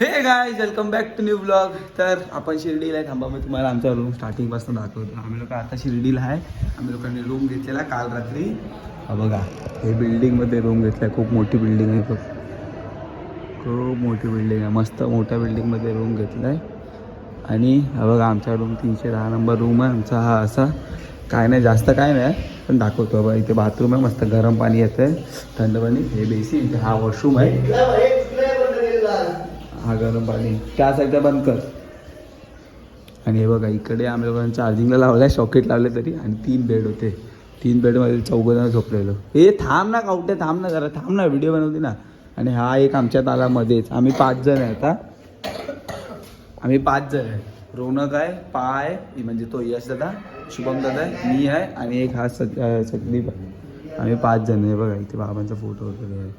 हे guys welcome back to new blog. तर आपण शिर्डीला आहे. थांबा मी तुम्हाला आमचा रूम स्टार्टिंगपासून दाखवतो. आम्ही लोक आता शिर्डीला आहे. आम्ही लोकांनी रूम घेतलेला काल रात्री. हा बघा हे बिल्डिंगमध्ये रूम घेतला आहे. खूप मोठी बिल्डिंग आहे. खूप मोठी बिल्डिंग आहे. मस्त मोठ्या बिल्डिंगमध्ये रूम घेतला आहे. आणि हा बघा आमचा रूम 310 नंबर रूम आहे आमचा. हा असा काय नाही जास्त काय नाही पण दाखवतो. बघा इथे बाथरूम आहे. मस्त गरम पाणी येतं आहे, थंड पाणी. हे बेसिन, हा वॉशरूम आहे. हा गरम पाणी त्या साईडला बंद कर. आणि हे बघा इकडे आम्ही लोकांना चार्जिंगला लावलं आहे, सॉकेट लावले तरी. आणि 3 बेड होते. 3 बेडमध्ये 4 जण झोपलेलो. हे थांब ना कावटे, थांब ना जरा, थांब ना, व्हिडिओ बनवते ना. आणि हा एक आमच्यात आला मध्येच. आम्ही 5 जण आहे आता. आम्ही 5 जण आहे. रोनक आहे, पा आहे म्हणजे तो यश दादा, शुभम दादा आहे, मी आहे आणि एक हा संदीप आहे. आम्ही 5 जण आहे. बघा इथे बाबांचा फोटो वगैरे आहे.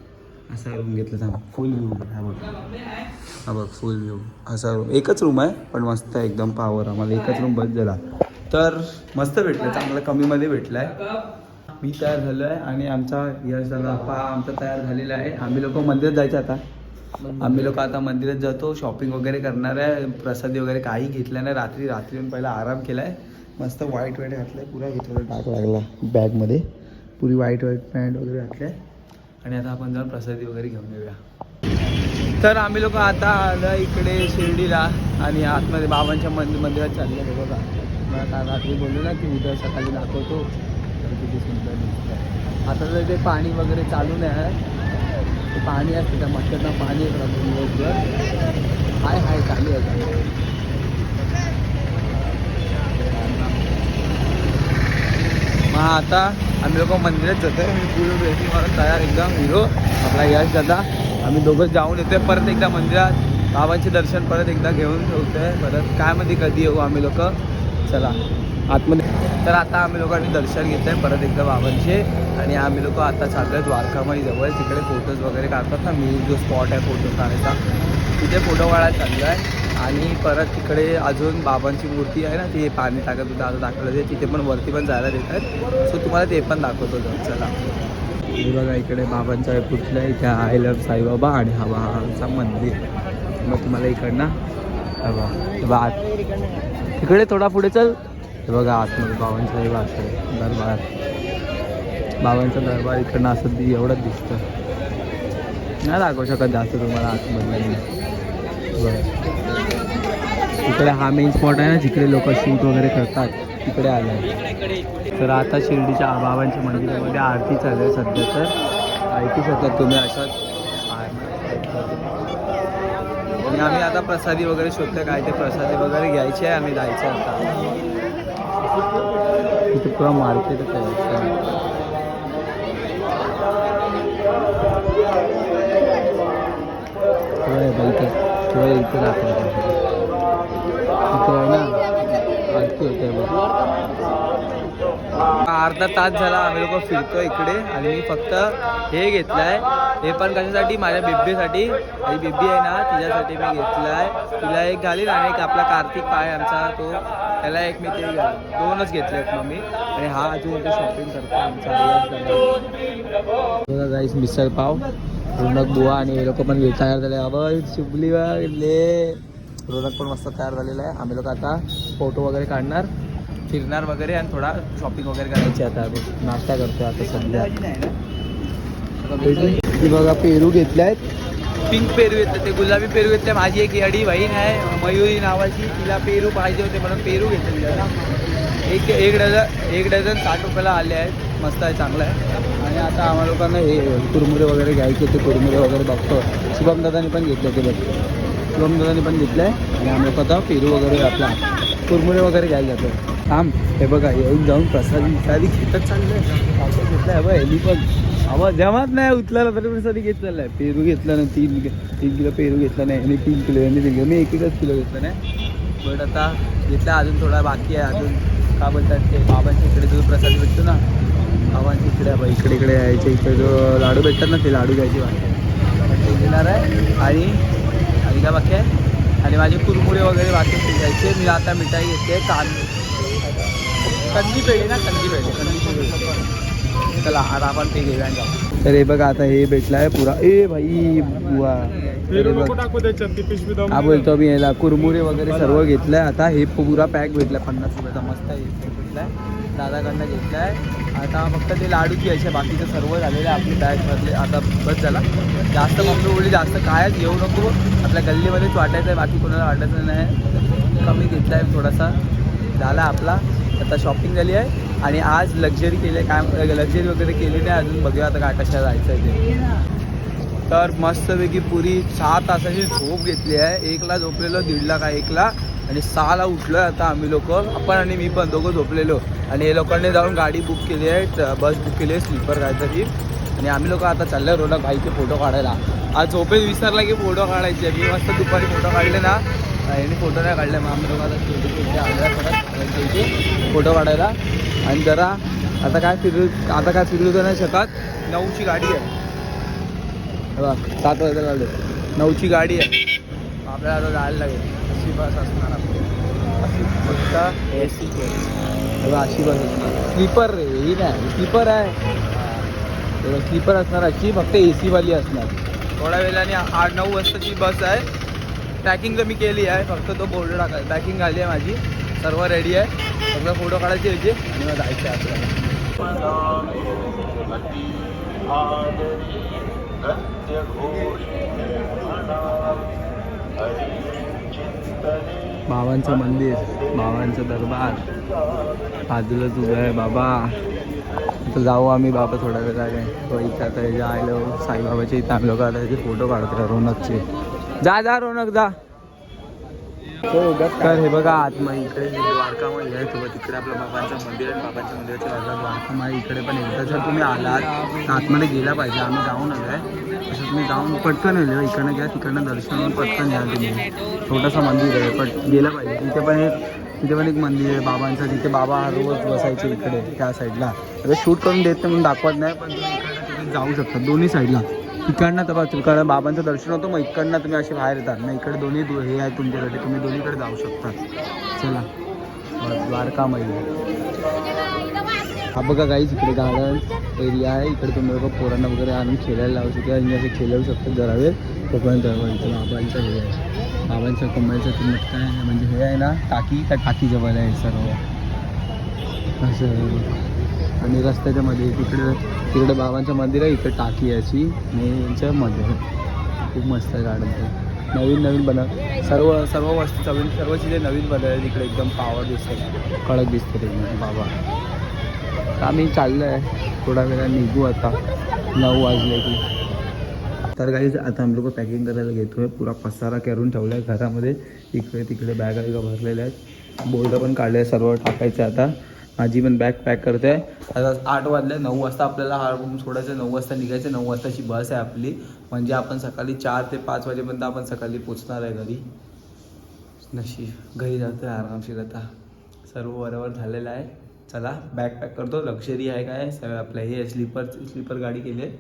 असा रूम घेतला सांगा. फुल व्ह्यू हा बघ, हा बघ फुल व्ह्यू. असा रूम, एकच रूम आहे पण मस्त आहे एकदम. पावर आम्हाला एकच रूम बस झाला. तर मस्त भेटलं, चांगलं कमीमध्ये भेटलं आहे. मी तयार झालो आहे आणि आमचा यश दादा पा आमचा तयार झालेला आहे. आम्ही लोक मंदिरात जायचं आता. आम्ही लोक आता मंदिरात जातो, शॉपिंग वगैरे करणार आहे. प्रसादी वगैरे काही घेतलं नाही. रात्री येऊन पहिला आराम केला आहे. मस्त वाईट घातलं आहे, पुरा घेतलेला डाग लागला बॅगमध्ये. पुरी वाईट पॅन्ट वगैरे घातलं आहे. आणि आता आपण जाऊन प्रसादी वगैरे घेऊन येऊया. तर आम्ही लोक आता आलं इकडे शिर्डीला आणि आतमध्ये बाबांच्या मंदिरात चालले आहे. बघा मला काल रात्री बोललो ना की उद्या सकाळी दाखवतो. तर किती सुंदर दिसतं. आता तर ते पाणी वगैरे चालू नाही आहे. ते पाणी असतं त्या मच्छरना पाणी येत राहतं दिवसभर. हाय चालू आहे. मग आता आम्ही लोक मंदिरात जातो आहे. मी पूर्ण ड्रेसिंग मारून तयार एकदम हिरो आपला यश दादा. आम्ही दोघं जाऊन येतो आहे परत एकदा मंदिरात. बाबांचे दर्शन परत एकदा घेऊन ठेवतो आहे. परत काय मध्ये कधी येऊ आम्ही लोक. चला आतमध्ये. तर आता आम्ही लोकांनी दर्शन घेतो आहे परत एकदा बाबांचे. आणि आम्ही लोक आता चाललो आहे द्वारकामाई जवळ. तिकडे फोटोज वगैरे काढतात ना. मी जो स्पॉट आहे फोटो काढायचा तिथे फोटो काढायला चाललो आहे. आणि परत तिकडे अजून बाबांची मूर्ती आहे ना, ती पाणी टाकत होतं आता दाखवलं ते. तिथे पण वरती पण जायला देत आहेत. सो तुम्हाला ते पण दाखवतो जाऊ. चला हे बघा इकडे बाबांचा पुतळा आहे. इथे आय लव्ह साईबाबा आणि हा आमचा मंदिर. मग तुम्हाला इकडनं हवा इकडे थोडा पुढे चल. हे बघा आतमध्ये बाबांचा हे वाटतं दरबार. बाबांचा दरबार इकडनं असं एवढंच दिसतं. नाही दाखवू शकत जास्त तुम्हाला आतमध्ये. इकडे हा मेन स्पॉट आहे ना जिकडे लोक शूट वगैरे करतात. तिकडे आलं आहे. तर आता शिर्डीच्या बाबांच्या मंदिरामध्ये आरती चालू आहे सध्या. तर ऐकू शकतात तुम्ही अशाच. आणि आम्ही आता प्रसादी वगैरे शोधतो. काय ते प्रसादी वगैरे घ्यायची आहे. आम्ही जायचं आता. इथे पुरा मार्केटच आहे. इथे दाखवतो. इथे आहे ना आरती होते अर्धा तास झाला आम्ही लोक फिरतो इकडे. आणि मी फक्त हे घेतलं आहे. हे पण कशासाठी, माझ्या बेबीसाठी. माझी बेबी आहे ना तिच्यासाठी मी घेतलं आहे. तिला एक घालीन आणि एक आपला कार्तिक पाय आमचा तो, त्याला एक मी ते घालीन. 2च घेतले आहेत मग मी. आणि हा अजून इथे शॉपिंग करतो आमचा. बघा गाईस मिसळ पाव. रोनक बुवा आणि हे लोक पण तयार झाले. अबा शुभली वाले. रोनक पण मस्त तयार झालेला आहे. आम्ही लोक आता फोटो वगैरे काढणार, फिरणार वगैरे आणि थोडा शॉपिंग वगैरे करायची. आता नाश्ता करतो आता सध्या. बघा पेरू घेतले आहेत. पिंक पेरू घेतले, ते गुलाबी पेरू घेतले. माझी एक येडी बहीण आहे मयुरी नावाची, तिला पेरू पाहिजे होते म्हणून पेरू घेतले. एक डझन 60 रुपयाला आले आहेत. मस्त आहे, चांगलं आहे. आणि आता आम्हाला लोकांना हे कुरमुरे वगैरे घ्यायचे. ते कुरमुरे वगैरे बघतो. शुभम दादानी पण घेतले ते बघ. शुभम दादानी पण घेतलं आहे. आणि आम्ही लोक आता पेरू वगैरे आपला कुरमुरे वगैरे घ्यायला जातो. थांब हे बघा येऊन जाऊन प्रसादी घेतच चाललं आहे. असं घेतलं आहे बघा यांनी पण. आवाज जमात नाही उचलायला तरी प्रसादी घेतलेला आहे. पेरू घेतला ना 3 किलो पेरू घेतला नाही. आणि 3 किलो यांनी 3 किलो, मी 1 किलो घेतलं नाही. बट आता घेतला, अजून थोडा बाकी आहे. अजून का बोलतात ते बाबांच्या इकडे जो प्रसाद भेटतो ना, बाबांच्या इकडे इकडे यायचे. इकडे जो लाडू भेटतात ना, ते लाडू घ्यायचे बाकी ते घेणार आहे. आणि काय बाकी आहे. आणि माझे कुरमुरे वगैरे बाकी घ्यायचे. मी आता मिठाई घेते. कंदी पेढी ना, कंदी पेढी. चला आता आपण ते घेऊया. तर हे बघा आता हे भेटलं आहे पुरा. ए भाई बुवा हा बोलतो मी याला कुरमुरे वगैरे सर्व घेतलंय. आता हे पुरा पॅक भेटलाय 50 रुपयाचा मस्त हे भेटलाय दादाकडनं घेतलाय. आता फक्त ते लाडूची असे बाकीचं सर्व झालेलं आहे. आपली बॅग भरले आता बस झाला. जास्त मम्मी बोलली जास्त कायच घेऊ नको, आपल्या गल्लीमध्येच वाटायचं आहे, बाकी कोणाला वाटायचं नाही. कमी घेतला आहे थोडासा झाला आपला. आता शॉपिंग झाली आहे आणि आज लक्झरी केली आहे. काय लक्झरी वगैरे केली नाही अजून, बघूया आता काय कशा जायचं आहे ते. तर मस्तपैकी पुरी 6 तासाची झोप घेतली आहे. 1ला झोपलेलो, 1:30ला काय 1ला आणि 6ला उठलो आहे. आता आम्ही लोक आपण आणि मी पण दोघं झोपलेलो आणि हे लोकांनी जाऊन गाडी बुक केली आहे, बस बुक केली आहे स्लीपर काहीतरी. आणि आम्ही लोक आता चाललो रोडला भाईचे फोटो काढायला. आज झोपेत विसरला की फोटो काढायचे. मी मस्त दुपारी फोटो काढले ना, यांनी फोटो नाही काढले. मग आम्ही लोक आता आल्या फोटो काढायला. आणि जरा आता काय फिरू तर नाही शकत. 9ची गाडी आहे बघा, 7 वाजता लागले. 9ची गाडी आहे, आपल्याला आता जायला लागेल. अशी बस असणार आपली, अशी फक्त AC बघा, अशी बस असणार. स्लीपर रे ही नाही, स्लीपर आहे स्लीपर असणार अशी, फक्त AC वाली असणार. थोड्या वेळाने 8-9 वाजताची बस आहे. पॅकिंग तर मी केली आहे, फक्त तो बोर्ड टाकायचा. पॅकिंग झाली आहे माझी, सर्व रेडी आहे. फक्त फोटो काढायचे यायचे आणि मग जायचं आहे आपल्याला. बाबांचं मंदिर, बाबांचं दरबार बाजूलाच उभं आहे बाबा. तर जाऊ आम्ही बाबा थोड्या वेळाने. तो इथं आता जे आलो साईबाबाचे इथं आम्ही लोक आता याचे फोटो काढतो रोनकचे. जा रोनक जा. तर हे बघा आतमध्ये इकडे द्वारकामाई आहे, किंवा तिकडे आपलं बाबांचं मंदिर आहे. बाबांच्या मंदिराच्या बाजूला द्वारकामाई इकडे पण एकदा जर तुम्ही आलात तर आतमध्ये गेला पाहिजे. आम्ही जाऊन आलो आहे, तसं तुम्ही जाऊन पटकन आलो इकडनं घ्या, तिकडनं दर्शन होऊन पटकन घ्या. तुम्ही छोटंसं मंदिर आहे पण गेलं पाहिजे. तिथे पण एक मंदिर आहे बाबांचं, तिथे बाबा रोज बसायचे इकडे त्या साईडला. आता शूट करून देत नाही म्हणून दाखवत नाही, पण तुम्ही इकडनं तिथे जाऊ शकता दोन्ही साईडला. इकडनं तर तिकडं बाबांचं दर्शन होतं, मग इकडनं तुम्ही असे बाहेर येतात ना. इकडे दोन्ही हे आहे तुमच्याकडे, तुम्ही दोन्हीकडे जाऊ शकता. चला द्वारकामाई. हा बघा काहीच इकडे गार्डन एरिया आहे. इकडे तुम्ही लोक पोरांना वगैरे आणून खेळायला लावू शकता आणि असे खेळू शकतात जरा वेळ. तोपर्यंत बाबांचं हे आहे, बाबांच्या कमळचं किंमत काय आहे म्हणजे हे आहे ना टाकी, त्या टाकीजवळ आहे सर्व असं आहे. आणि रस्त्याच्या मध्ये तिकडे बाबांचं मंदिर आहे, इकडे टाकी आहे अशी आणि यांच्यामध्ये खूप मस्त आहे गार्डन. ते नवीन सर्व वस्तू सर्व चिजे नवीन बनवले तिकडे. एकदम पावर दिसते, कडक दिसते ते बाबा. तर आम्ही चाललो आहे, थोडा वेळा निघू आता, 9 वाजले की. तर काही आता आम्ही लोक पॅकिंग करायला घेतो आहे. पुरा पसारा करून ठेवला आहे घरामध्ये. इकडे तिकडे बॅगा भरलेल्या आहेत, बोर्ड पण काढले आहे, सर्व टाकायचं. आता माझी पण बॅग पॅक करते आहे. आता 8 वाजले, 9 वाजता आपल्याला हा रूम सोडायचं, 9 वाजता निघायचं. 9 वाजताची बस आहे आपली, म्हणजे आपण सकाळी 4 ते 5 वाजेपर्यंत आपण सकाळी पोचणार आहे घरी. नशीब घरी जातो आहे आरामशीर. आता सर्व बरोबर झालेलं आहे. चला बॅग पॅक करतो. लक्झरी आहे काय सगळं आपलं हे स्लीपर गाडी केली आहे.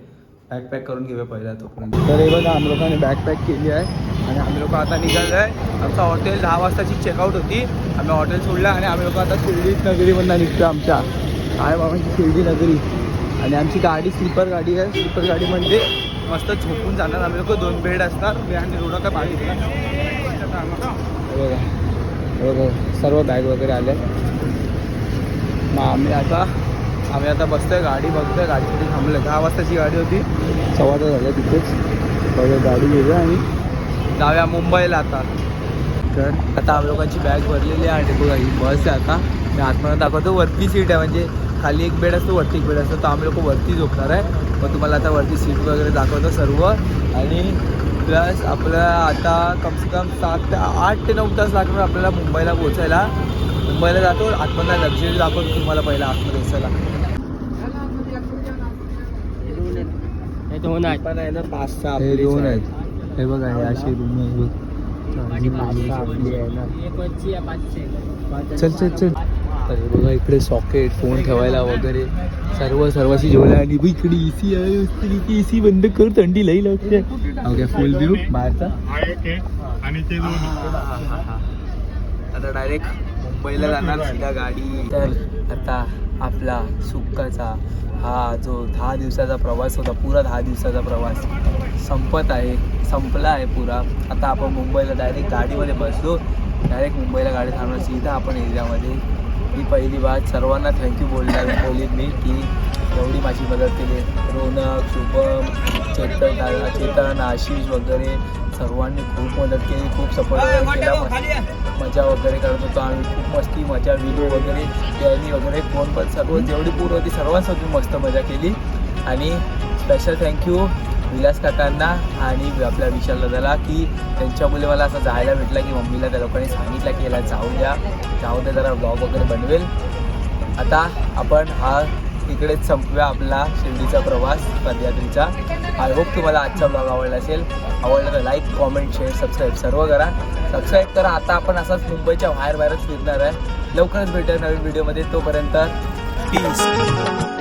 बॅग पॅक करून घेऊया पहिला तोपर्यंत. तर हे बघा आम्ही लोकांनी बॅग पॅक केली आहे आणि आम्ही लोक आता निघालो आहे. आमचं हॉटेल 10 वाजताची चेकआउट होती. आम्ही हॉटेल सोडलं आणि आम्ही लोक आता शिर्डी नगरीमधून निघतो. आमच्या काय बाबांची शिर्डी नगरी. आणि आमची गाडी स्लीपर गाडी आहे. स्लीपर गाडी म्हणजे मस्त झोपून जाणार. आम्ही लोक 2 बेड असतात. मी आणि रोडा काय पाणी बघा सर्व बॅग वगैरे आले. मग आम्ही आता बसतोय, गाडी बघतोय. गाडी कुठे थांबलं, 10 वाजताची गाडी होती, 6:15 झाल्या तिथेच. बघा गाडी घेऊया आणि जाऊया मुंबईला आता. तर आता आम्ही लोकांची बॅग भरलेली आहे आणि बघा ही बस आहे. आता मी आतमध्ये दाखवतो, वरती सीट आहे म्हणजे खाली एक बेड असतो, वरती एक बेड असतो. तर आम्ही लोक वरती झोपणार आहे. मग तुम्हाला आता वरती सीट वगैरे दाखवतो सर्व. आणि प्लस आपल्याला आता कमसे कम 8 ते 9 तास लागणार आपल्याला मुंबईला पोचायला. मुंबईला जातो, आतमध्ये लक्झरी दाखवतो तुम्हाला पहिला आतमध्ये दिसायला. पण आहे ना 5-6 रूम आहेत. हे बघा हे अशी रूम आहे. चल. तर हे बघा इकडे सॉकेट, फोन ठेवायला वगैरे सर्वशी जेवढ्या. आणि इकडे AC आहे, AC बंद कर, थंडी लई लागते. ओके फुल व्ह्यू बाहेरचा. आता डायरेक्ट मुंबईला जाणार सीधा गाडी. तर आता आपला सुक्काचा हा जो 10 दिवसाचा प्रवास होता, पुरा 10 दिवसाचा प्रवास संपला आहे पुरा. आता आपण मुंबईला डायरेक्ट गाडीमध्ये बसलो, डायरेक्ट मुंबईला गाडी थांबणार, सीधा आपण एरियामध्ये. ही पहिली बात. सर्वांना थँक्यू बोलीन मी की एवढी माझी मदत केली. रोनक, शुभम, चेतन, आशिष वगैरे सर्वांनी खूप मदत केली, खूप सपोर्ट वगैरे केला. मजा वगैरे करत होतो आम्ही, खूप मस्ती मजा, व्हिडिओ वगैरे त्यांनी वगैरे कोण पण सर्व जेवढी पूर्ण होती सर्वांसाठी मस्त मजा केली. आणि स्पेशल थँक्यू विलास काकांना आणि आपल्या विशाल दादाला की त्यांच्यामुळे मला असं जायला भेटलं की मम्मीला त्या लोकांनी सांगितलं की याला जाऊ द्या जरा व्लॉग वगैरे बनवेल. आता आपण हा इकडेच संपूया आपला शिर्डीचा प्रवास पदयात्रेचा. आय होप तुम्हाला आजचा ब्लॉग आवडला असेल. आवडला तर लाईक, कॉमेंट, शेअर, सबस्क्राईब सर्व करा. सबस्क्राईब करा. आता आपण असाच मुंबईच्या बाहेरच फिरणार आहे. लवकरच भेटूया नवीन व्हिडिओमध्ये. तोपर्यंत पीस.